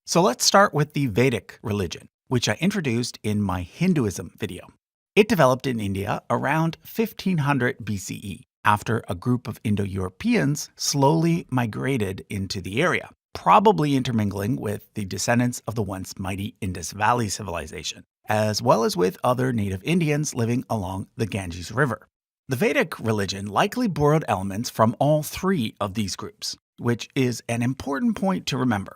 So let's start with the Vedic religion, which I introduced in my Hinduism video. It developed in India around 1500 BCE after a group of Indo-Europeans slowly migrated into the area, probably intermingling with the descendants of the once mighty Indus Valley civilization, as well as with other native Indians living along the Ganges River. The Vedic religion likely borrowed elements from all three of these groups, which is an important point to remember.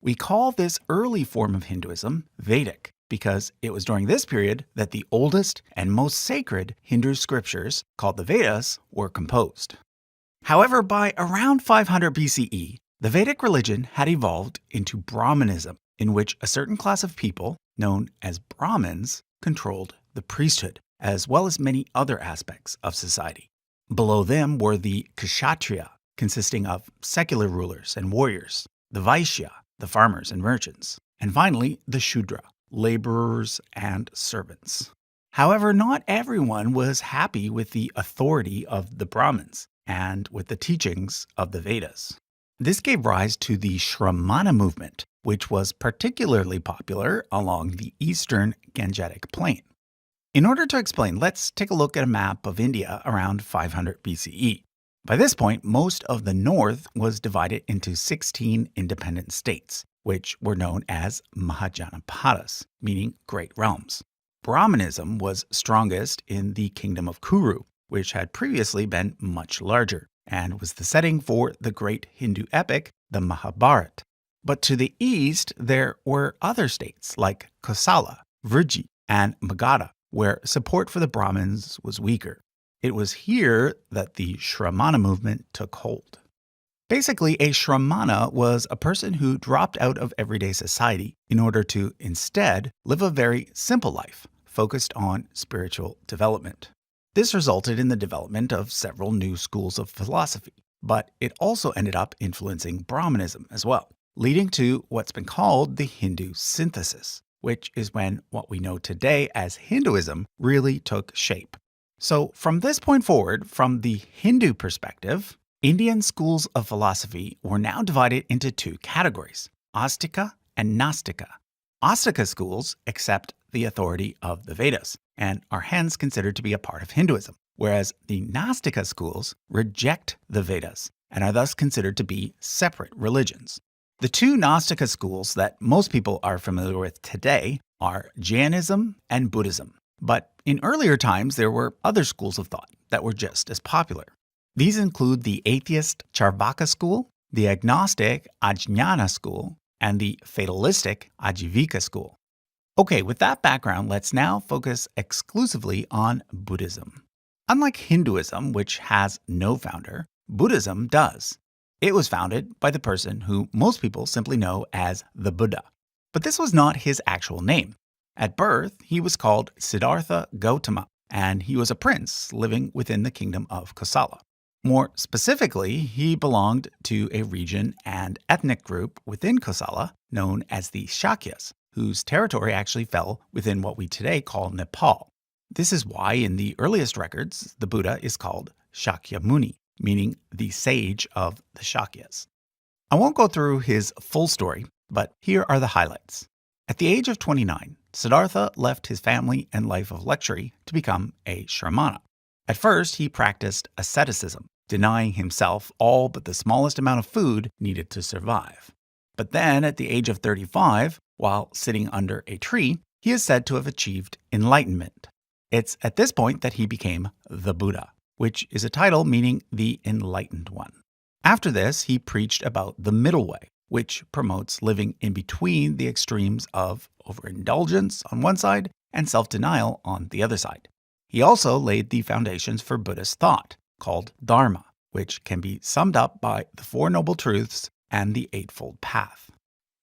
We call this early form of Hinduism Vedic because it was during this period that the oldest and most sacred Hindu scriptures, called the Vedas, were composed. However, by around 500 BCE, the Vedic religion had evolved into Brahmanism, in which a certain class of people, known as Brahmins, controlled the priesthood, as well as many other aspects of society. Below them were the Kshatriya, consisting of secular rulers and warriors, the Vaishya, the farmers and merchants, and finally the Shudra, laborers and servants. However, not everyone was happy with the authority of the Brahmins and with the teachings of the Vedas. This gave rise to the Shramana movement, which was particularly popular along the eastern Gangetic Plain. In order to explain, let's take a look at a map of India around 500 BCE. By this point, most of the north was divided into 16 independent states, which were known as Mahajanapadas, meaning great realms. Brahmanism was strongest in the kingdom of Kuru, which had previously been much larger, and was the setting for the great Hindu epic, the Mahabharata. But to the east, there were other states like Kosala, Virji, and Magadha, where support for the Brahmins was weaker. It was here that the Shramana movement took hold. Basically, a Shramana was a person who dropped out of everyday society in order to instead live a very simple life, focused on spiritual development. This resulted in the development of several new schools of philosophy, but it also ended up influencing Brahmanism as well, leading to what's been called the Hindu synthesis, which is when what we know today as Hinduism really took shape. So from this point forward, from the Hindu perspective, Indian schools of philosophy were now divided into two categories, Astika and Nastika. Astika schools accept the authority of the Vedas and are hence considered to be a part of Hinduism, whereas the Nastika schools reject the Vedas and are thus considered to be separate religions. The two Nastika schools that most people are familiar with today are Jainism and Buddhism. But in earlier times, there were other schools of thought that were just as popular. These include the atheist Charvaka school, the agnostic Ajnana school, and the fatalistic Ajivika school. Okay, with that background, let's now focus exclusively on Buddhism. Unlike Hinduism, which has no founder, Buddhism does. It was founded by the person who most people simply know as the Buddha. But this was not his actual name. At birth, he was called Siddhartha Gautama, and he was a prince living within the kingdom of Kosala. More specifically, he belonged to a region and ethnic group within Kosala known as the Shakyas, whose territory actually fell within what we today call Nepal. This is why in the earliest records, the Buddha is called Shakyamuni, meaning the sage of the Shakyas. I won't go through his full story, but here are the highlights. At the age of 29, Siddhartha left his family and life of luxury to become a Shramana. At first, he practiced asceticism, denying himself all but the smallest amount of food needed to survive. But then, at the age of 35, while sitting under a tree, he is said to have achieved enlightenment. It's at this point that he became the Buddha, which is a title meaning the enlightened one. After this, he preached about the middle way, which promotes living in between the extremes of overindulgence on one side and self-denial on the other side. He also laid the foundations for Buddhist thought, called Dharma, which can be summed up by the Four Noble Truths and the Eightfold Path.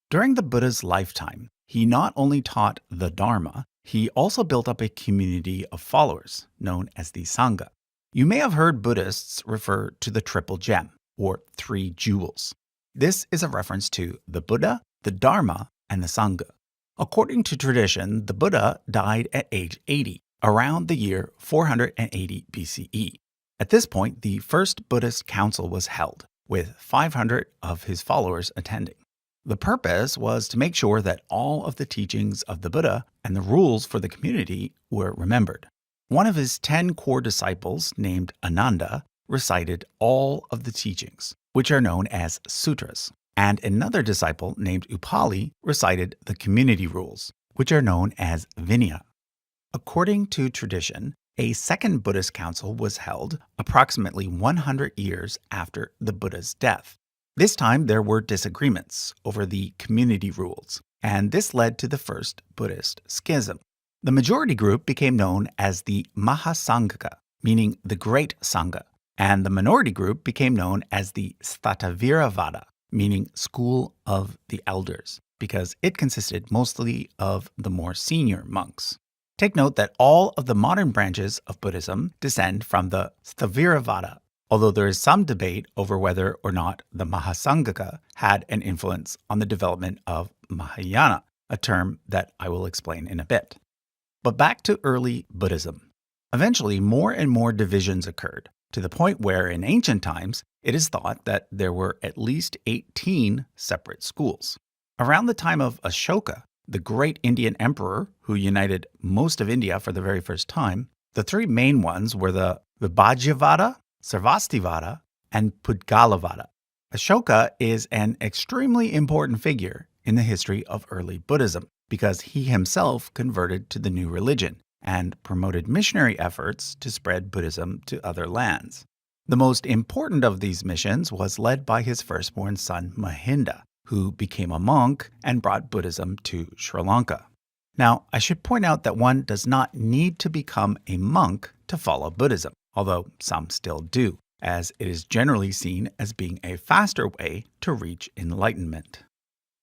During the Buddha's lifetime, he not only taught the Dharma, he also built up a community of followers, known as the Sangha. You may have heard Buddhists refer to the triple gem, or three jewels. This is a reference to the Buddha, the Dharma, and the Sangha. According to tradition, the Buddha died at age 80, around the year 480 BCE. At this point, the first Buddhist council was held, with 500 of his followers attending. The purpose was to make sure that all of the teachings of the Buddha and the rules for the community were remembered. One of his 10 core disciples, named Ananda, recited all of the teachings, which are known as sutras, and another disciple named Upali recited the community rules, which are known as Vinaya. According to tradition, a second Buddhist council was held approximately 100 years after the Buddha's death. This time there were disagreements over the community rules, and this led to the first Buddhist schism. The majority group became known as the Mahasangha, meaning the Great Sangha, and the minority group became known as the Stataviravada, meaning School of the Elders, because it consisted mostly of the more senior monks. Take note that all of the modern branches of Buddhism descend from the Sthaviravada, although there is some debate over whether or not the Mahasangha had an influence on the development of Mahayana, a term that I will explain in a bit. But back to early Buddhism. Eventually, more and more divisions occurred, to the point where in ancient times, it is thought that there were at least 18 separate schools. Around the time of Ashoka, the great Indian emperor who united most of India for the very first time, the three main ones were the Vibhajyavada, Sarvastivada, and Pudgalavada. Ashoka is an extremely important figure in the history of early Buddhism because he himself converted to the new religion and promoted missionary efforts to spread Buddhism to other lands. The most important of these missions was led by his firstborn son Mahinda, who became a monk and brought Buddhism to Sri Lanka. Now, I should point out that one does not need to become a monk to follow Buddhism, although some still do, as it is generally seen as being a faster way to reach enlightenment.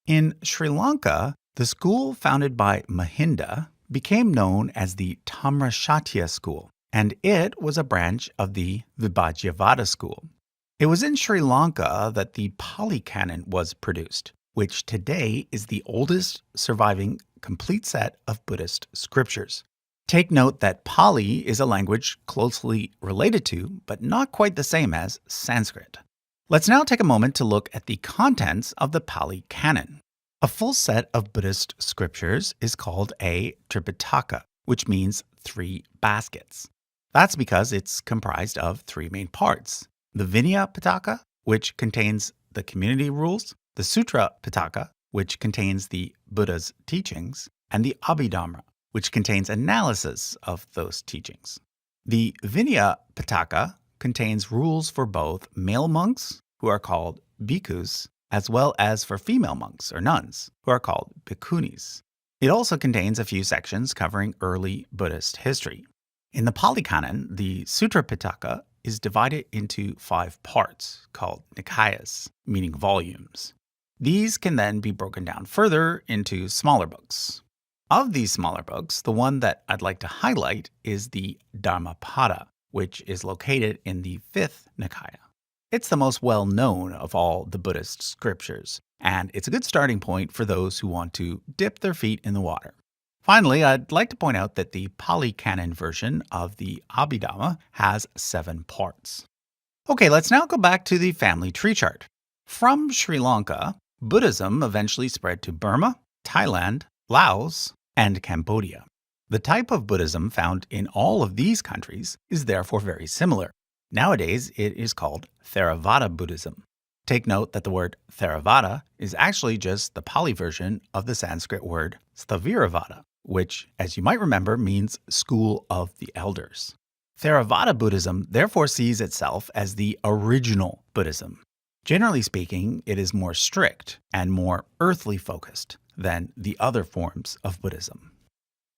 In Sri Lanka, the school founded by Mahinda became known as the Tamrashatya school, and it was a branch of the Vibhajyavada school. It was in Sri Lanka that the Pali Canon was produced, which today is the oldest surviving complete set of Buddhist scriptures. Take note that Pali is a language closely related to, but not quite the same as, Sanskrit. Let's now take a moment to look at the contents of the Pali Canon. A full set of Buddhist scriptures is called a Tripitaka, which means 3 baskets. That's because it's comprised of 3 main parts: the Vinaya Pitaka, which contains the community rules, the Sutra Pitaka, which contains the Buddha's teachings, and the Abhidharma, which contains analysis of those teachings. The Vinaya Pitaka contains rules for both male monks, who are called bhikkhus, as well as for female monks or nuns, who are called bhikkhunis. It also contains a few sections covering early Buddhist history. In the Pali Canon, the Sutra Pitaka is divided into 5 parts, called Nikayas, meaning volumes. These can then be broken down further into smaller books. Of these smaller books, the one that I'd like to highlight is the Dharmapada, which is located in the 5th Nikaya. It's the most well-known of all the Buddhist scriptures, and it's a good starting point for those who want to dip their feet in the water. Finally, I'd like to point out that the Pali Canon version of the Abhidhamma has 7 parts. Okay, let's now go back to the family tree chart. From Sri Lanka, Buddhism eventually spread to Burma, Thailand, Laos, and Cambodia. The type of Buddhism found in all of these countries is therefore very similar. Nowadays, it is called Theravada Buddhism. Take note that the word Theravada is actually just the Pali version of the Sanskrit word Sthaviravada, which, as you might remember, means School of the Elders. Theravada Buddhism therefore sees itself as the original Buddhism. Generally speaking, it is more strict and more earthly focused than the other forms of Buddhism.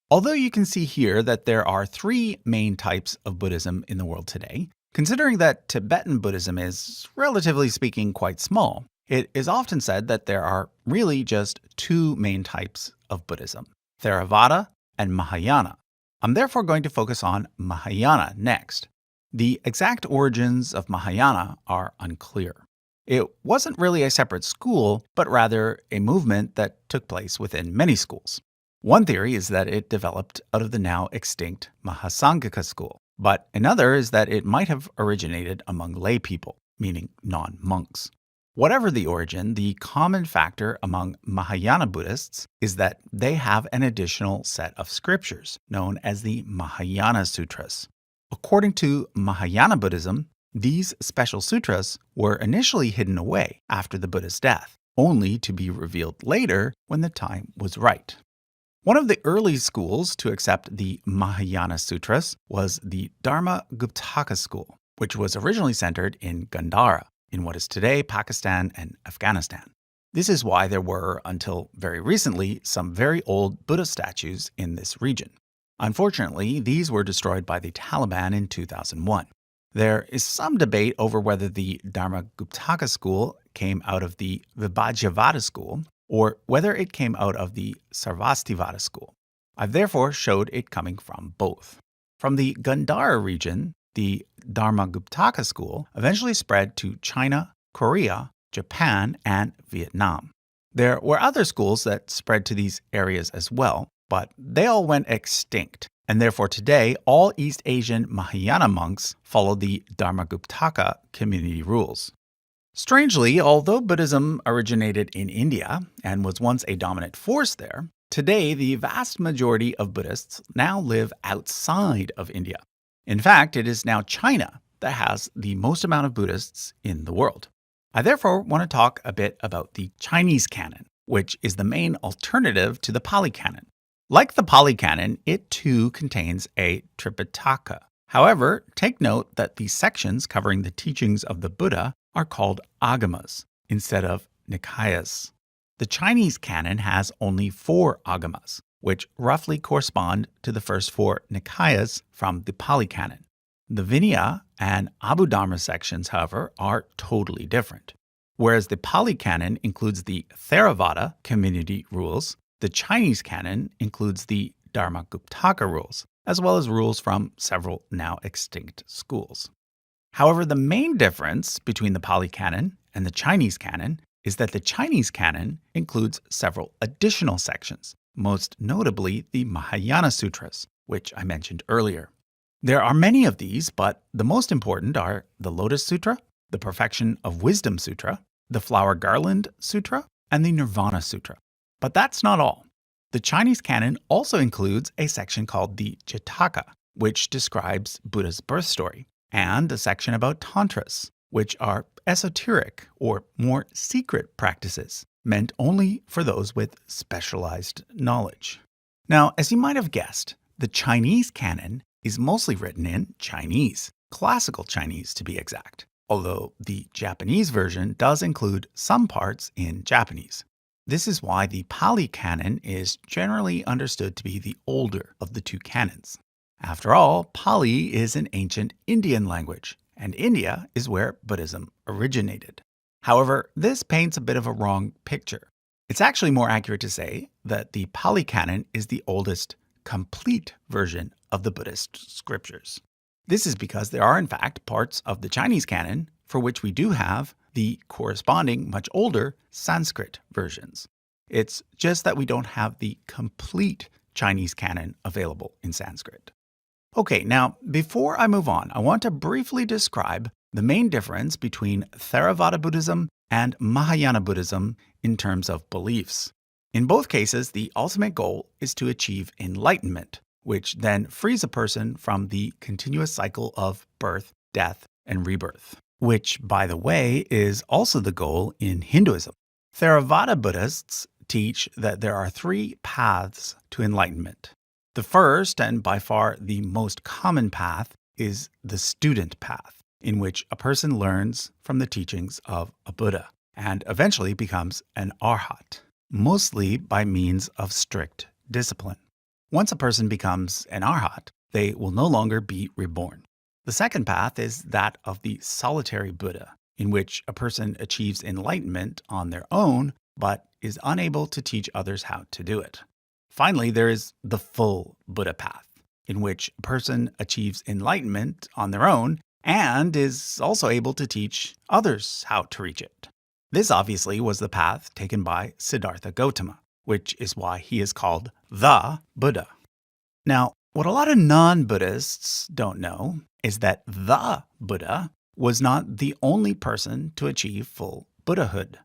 Although you can see here that there are 3 main types of Buddhism in the world today, considering that Tibetan Buddhism is, relatively speaking, quite small, it is often said that there are really just 2 main types of Buddhism, Theravada and Mahayana. I'm therefore going to focus on Mahayana next. The exact origins of Mahayana are unclear. It wasn't really a separate school, but rather a movement that took place within many schools. One theory is that it developed out of the now extinct Mahasangha school, but another is that it might have originated among lay people, meaning non-monks. Whatever the origin, the common factor among Mahayana Buddhists is that they have an additional set of scriptures known as the Mahayana Sutras. According to Mahayana Buddhism, these special sutras were initially hidden away after the Buddha's death, only to be revealed later when the time was right. One of the early schools to accept the Mahayana Sutras was the Dharma-Guptaka school, which was originally centered in Gandhara, in what is today Pakistan and Afghanistan. This is why there were, until very recently, some very old Buddha statues in this region. Unfortunately, these were destroyed by the Taliban in 2001. There is some debate over whether the Dharma-Guptaka school came out of the Vibhajyavada school or whether it came out of the Sarvastivada school. I've therefore showed it coming from both. From the Gandhara region, the Dharma-Guptaka school eventually spread to China, Korea, Japan, and Vietnam. There were other schools that spread to these areas as well, but they all went extinct, and therefore today all East Asian Mahayana monks follow the Dharma-Guptaka community rules. Strangely, although Buddhism originated in India and was once a dominant force there, today the vast majority of Buddhists now live outside of India. In fact, it is now China that has the most amount of Buddhists in the world. I therefore want to talk a bit about the Chinese canon, which is the main alternative to the Pali canon. Like the Pali canon, it too contains a Tripitaka. However, take note that the sections covering the teachings of the Buddha are called agamas instead of nikayas. The Chinese canon has only 4 agamas, which roughly correspond to the first 4 nikayas from the Pali canon. The Vinaya and Abhidharma sections, however, are totally different. Whereas the Pali canon includes the Theravada community rules, the Chinese canon includes the Dharma-Guptaka rules, as well as rules from several now extinct schools. However, the main difference between the Pali canon and the Chinese canon is that the Chinese canon includes several additional sections, most notably the Mahayana Sutras, which I mentioned earlier. There are many of these, but the most important are the Lotus Sutra, the Perfection of Wisdom Sutra, the Flower Garland Sutra, and the Nirvana Sutra. But that's not all. The Chinese canon also includes a section called the Jataka, which describes Buddha's birth story, and a section about tantras, which are esoteric or more secret practices meant only for those with specialized knowledge. Now, as you might have guessed, the Chinese canon is mostly written in Chinese, classical Chinese to be exact, although the Japanese version does include some parts in Japanese. This is why the Pali canon is generally understood to be the older of the two canons. After all, Pali is an ancient Indian language, and India is where Buddhism originated. However, this paints a bit of a wrong picture. It's actually more accurate to say that the Pali canon is the oldest complete version of the Buddhist scriptures. This is because there are in fact parts of the Chinese canon for which we do have the corresponding much older Sanskrit versions. It's just that we don't have the complete Chinese canon available in Sanskrit. Okay, now before I move on, I want to briefly describe the main difference between Theravada Buddhism and Mahayana Buddhism in terms of beliefs. In both cases, the ultimate goal is to achieve enlightenment, which then frees a person from the continuous cycle of birth, death, and rebirth, which, by the way, is also the goal in Hinduism. Theravada Buddhists teach that there are 3 paths to enlightenment. The first, and by far the most common path, is the student path, in which a person learns from the teachings of a Buddha and eventually becomes an arhat, mostly by means of strict discipline. Once a person becomes an arhat, they will no longer be reborn. The second path is that of the solitary Buddha, in which a person achieves enlightenment on their own, but is unable to teach others how to do it. Finally, there is the full Buddha path, in which a person achieves enlightenment on their own and is also able to teach others how to reach it. This obviously was the path taken by Siddhartha Gautama, which is why he is called the Buddha. Now, what a lot of non-Buddhists don't know is that the Buddha was not the only person to achieve full Buddhahood.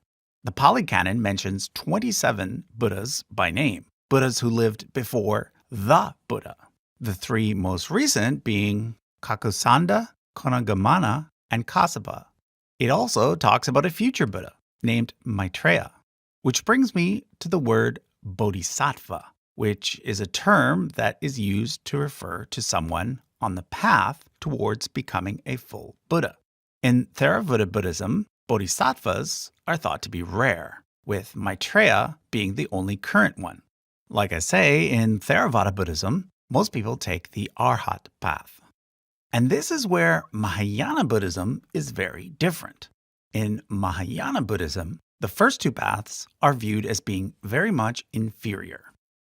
The Pali Canon mentions 27 Buddhas by name, Buddhas who lived before the Buddha. The three most recent being Kakusanda, Konagamana, and Kassapa. It also talks about a future Buddha named Maitreya, which brings me to the word bodhisattva, which is a term that is used to refer to someone on the path towards becoming a full Buddha. In Theravada Buddhism, bodhisattvas are thought to be rare, with Maitreya being the only current one. Like I say, in Theravada Buddhism, most people take the Arhat path. And this is where Mahayana Buddhism is very different. In Mahayana Buddhism, the first two paths are viewed as being very much inferior.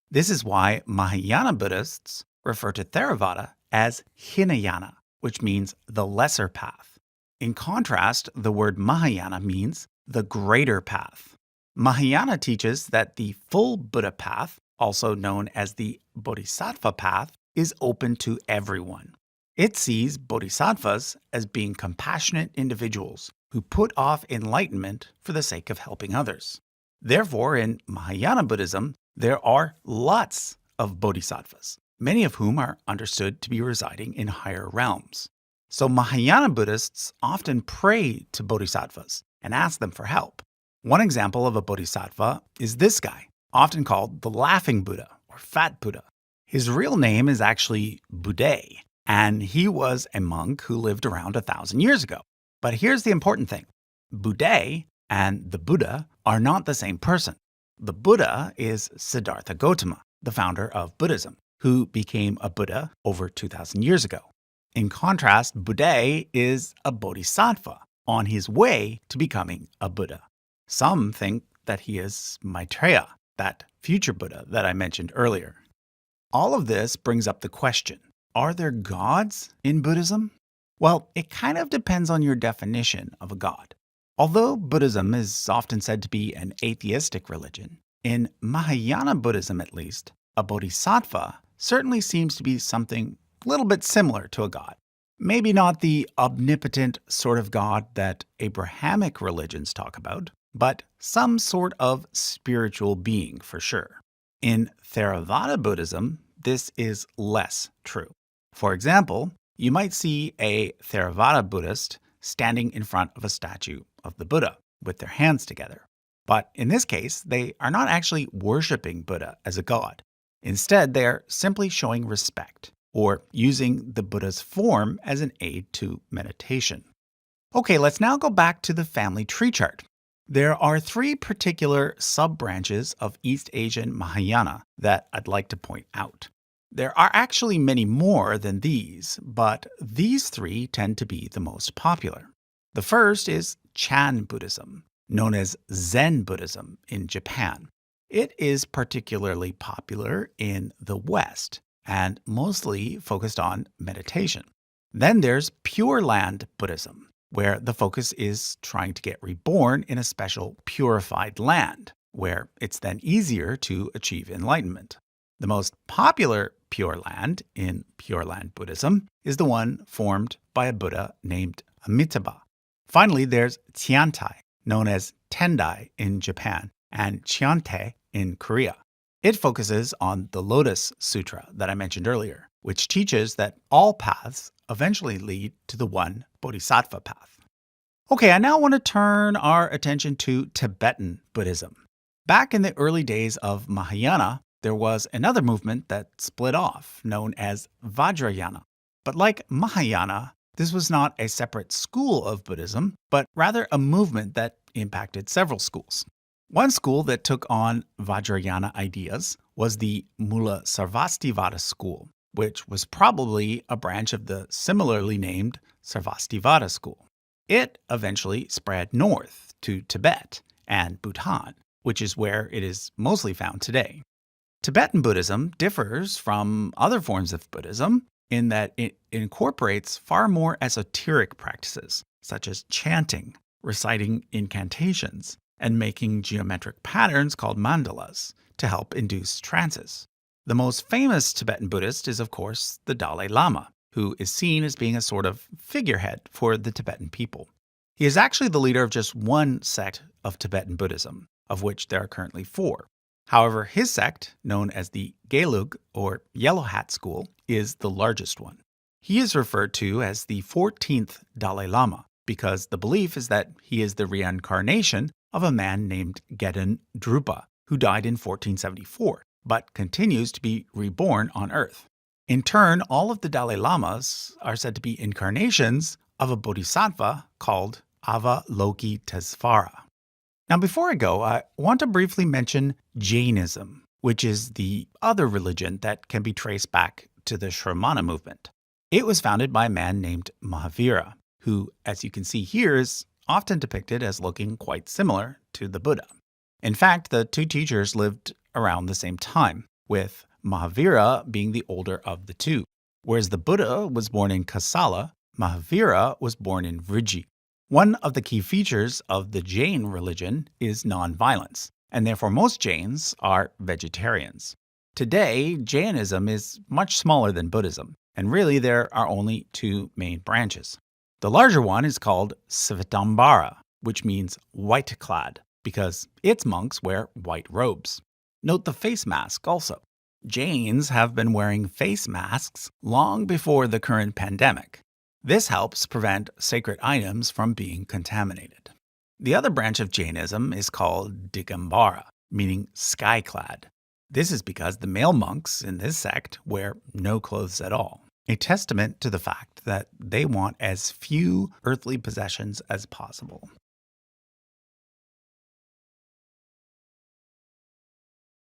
This is why Mahayana Buddhists refer to Theravada as Hinayana, which means the lesser path. In contrast, the word Mahayana means the greater path. Mahayana teaches that the full Buddha path, also known as the Bodhisattva path, is open to everyone. It sees bodhisattvas as being compassionate individuals who put off enlightenment for the sake of helping others. Therefore, in Mahayana Buddhism, there are lots of bodhisattvas, many of whom are understood to be residing in higher realms. So Mahayana Buddhists often pray to bodhisattvas and ask them for help. One example of a bodhisattva is this guy, often called the Laughing Buddha or Fat Buddha. His real name is actually Buddha, and he was a monk who lived around 1,000 years ago. But here's the important thing. Buddha and the Buddha are not the same person. The Buddha is Siddhartha Gautama, the founder of Buddhism, who became a Buddha over 2,000 years ago. In contrast, Buddha is a bodhisattva on his way to becoming a Buddha. Some think that he is Maitreya, that future Buddha that I mentioned earlier. All of this brings up the question, are there gods in Buddhism? Well, it kind of depends on your definition of a god. Although Buddhism is often said to be an atheistic religion, in Mahayana Buddhism at least, a bodhisattva certainly seems to be something a little bit similar to a god. Maybe not the omnipotent sort of god that Abrahamic religions talk about, but some sort of spiritual being for sure. In Theravada Buddhism, this is less true. For example, you might see a Theravada Buddhist standing in front of a statue of the Buddha with their hands together. But in this case, they are not actually worshiping Buddha as a god. Instead, they are simply showing respect or using the Buddha's form as an aid to meditation. Okay, let's now go back to the family tree chart. There are three particular sub-branches of East Asian Mahayana that I'd like to point out. There are actually many more than these, but these three tend to be the most popular. The first is Chan Buddhism, known as Zen Buddhism in Japan. It is particularly popular in the West and mostly focused on meditation. Then there's Pure Land Buddhism, where the focus is trying to get reborn in a special purified land, where it's then easier to achieve enlightenment. The most popular Pure Land in Pure Land Buddhism is the one formed by a Buddha named Amitabha. Finally, there's Tiantai, known as Tendai in Japan, and Chiante in Korea. It focuses on the Lotus Sutra that I mentioned earlier, which teaches that all paths eventually lead to the one Bodhisattva path. Okay, I now want to turn our attention to Tibetan Buddhism. Back in the early days of Mahayana, there was another movement that split off, known as Vajrayana. But like Mahayana, this was not a separate school of Buddhism, but rather a movement that impacted several schools. One school that took on Vajrayana ideas was the Mula Sarvastivada school, which was probably a branch of the similarly named Sarvastivada school. It eventually spread north to Tibet and Bhutan, which is where it is mostly found today. Tibetan Buddhism differs from other forms of Buddhism in that it incorporates far more esoteric practices, such as chanting, reciting incantations, and making geometric patterns called mandalas to help induce trances. The most famous Tibetan Buddhist is, of course, the Dalai Lama, who is seen as being a sort of figurehead for the Tibetan people. He is actually the leader of just one sect of Tibetan Buddhism, of which there are currently 4. However, his sect, known as the Gelug or Yellow Hat School, is the largest one. He is referred to as the 14th Dalai Lama because the belief is that he is the reincarnation of a man named Gedon Drupa, who died in 1474, but continues to be reborn on Earth. In turn, all of the Dalai Lamas are said to be incarnations of a bodhisattva called Avalokitesvara. Now, before I go, I want to briefly mention Jainism, which is the other religion that can be traced back to the Shramana movement. It was founded by a man named Mahavira, who, as you can see here, is often depicted as looking quite similar to the Buddha. In fact, the 2 teachers lived around the same time, with Mahavira being the older of the 2. Whereas the Buddha was born in Kasala, Mahavira was born in Vriji. One of the key features of the Jain religion is nonviolence, and therefore most Jains are vegetarians. Today, Jainism is much smaller than Buddhism, and really there are only 2 main branches. The larger one is called Svetambara, which means white-clad, because its monks wear white robes. Note the face mask also. Jains have been wearing face masks long before the current pandemic. This helps prevent sacred items from being contaminated. The other branch of Jainism is called Digambara, meaning sky-clad. This is because the male monks in this sect wear no clothes at all, a testament to the fact that they want as few earthly possessions as possible.